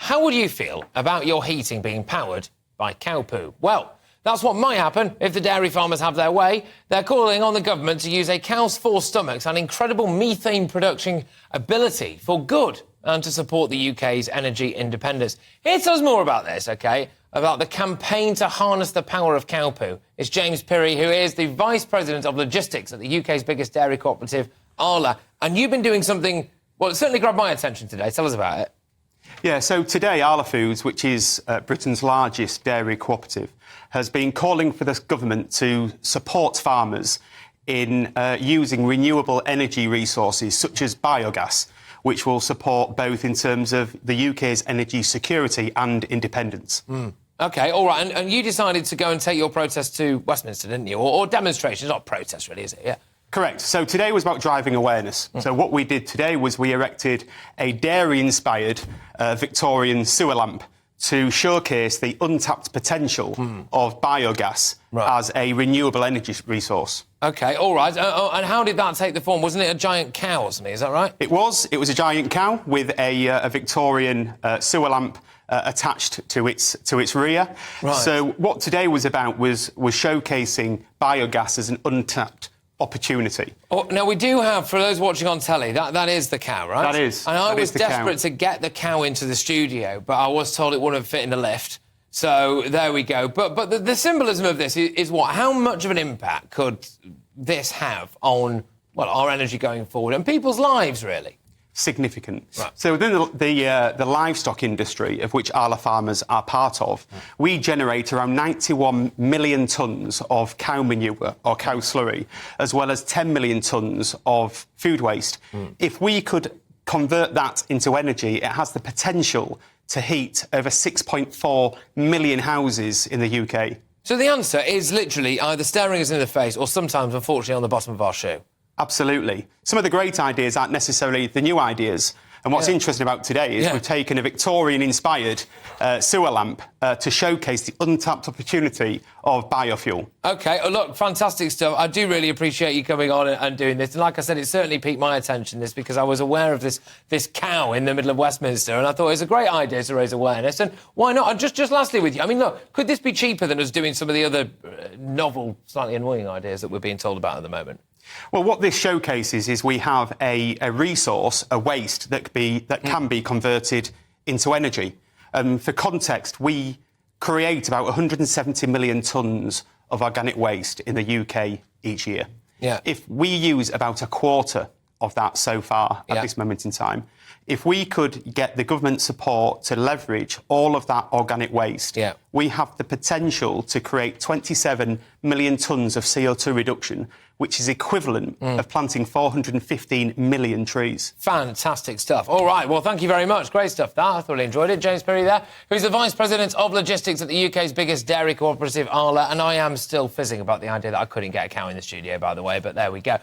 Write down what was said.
how would you feel about your heating being powered by cow poo? Well, that's what might happen if the dairy farmers have their way. They're calling on the government to use a cow's four stomachs and incredible methane production ability for good and to support the UK's energy independence. Here to tell us more about this, OK, about the campaign to harness the power of cow poo, is James Pirie, who is the Vice President of Logistics at the UK's biggest dairy cooperative, Arla. And you've been doing something, well, it certainly grabbed my attention today. Tell us about it. Yeah, so today Arla Foods, which is Britain's largest dairy cooperative, has been calling for the government to support farmers in using renewable energy resources such as biogas, which will support both in terms of the UK's energy security and independence. OK, all right, and you decided to go and take your protest to Westminster, didn't you? Or demonstration, it's not a protest really, is it? Yeah. Correct. So today was about driving awareness. So what we did today was we erected a dairy-inspired Victorian sewer lamp to showcase the untapped potential of biogas as a renewable energy resource. OK, all right. And how did that take the form? Wasn't it a giant cow or something? Is that right? It was. It was a giant cow with a Victorian sewer lamp attached to its rear. Right. So what today was about was showcasing biogas as an untapped opportunity. Oh, now, we do have, for those watching on telly, that is the cow, right? That is. And I that was is the desperate cow. to get the cow into the studio, but I was told it wouldn't fit in the lift. So there we go. But the symbolism of this is what? How much of an impact could this have on, well, our energy going forward and people's lives, really? Significant. Right. So within the livestock industry, of which Arla farmers are part of, we generate around 91 million tonnes of cow manure or cow slurry, as well as 10 million tonnes of food waste. If we could convert that into energy, it has the potential to heat over 6.4 million houses in the UK. So the answer is literally either staring us in the face or sometimes, unfortunately, on the bottom of our shoe. Absolutely. Some of the great ideas aren't necessarily the new ideas. And what's interesting about today is we've taken a Victorian-inspired sewer lamp to showcase the untapped opportunity of biofuel. OK, look, fantastic stuff. I do really appreciate you coming on and doing this. And like I said, it certainly piqued my attention, this, because I was aware of this cow in the middle of Westminster, and I thought it was a great idea to raise awareness. And why not? And just lastly with you, I mean, look, could this be cheaper than us doing some of the other novel, slightly annoying ideas that we're being told about at the moment? Well, what this showcases is we have a resource, a waste, that can be converted into energy. For context, we create about 170 million tonnes of organic waste in the UK each year. Yeah. If we use about a quarter of that so far at this moment in time, if we could get the government support to leverage all of that organic waste, we have the potential to create 27 million tonnes of CO2 reduction, which is equivalent of planting 415 million trees. Fantastic stuff. All right, well, thank you very much. Great stuff, that. I thoroughly enjoyed it. James Pirie there, who's the Vice President of Logistics at the UK's biggest dairy cooperative, Arla, and I am still fizzing about the idea that I couldn't get a cow in the studio, by the way, but there we go.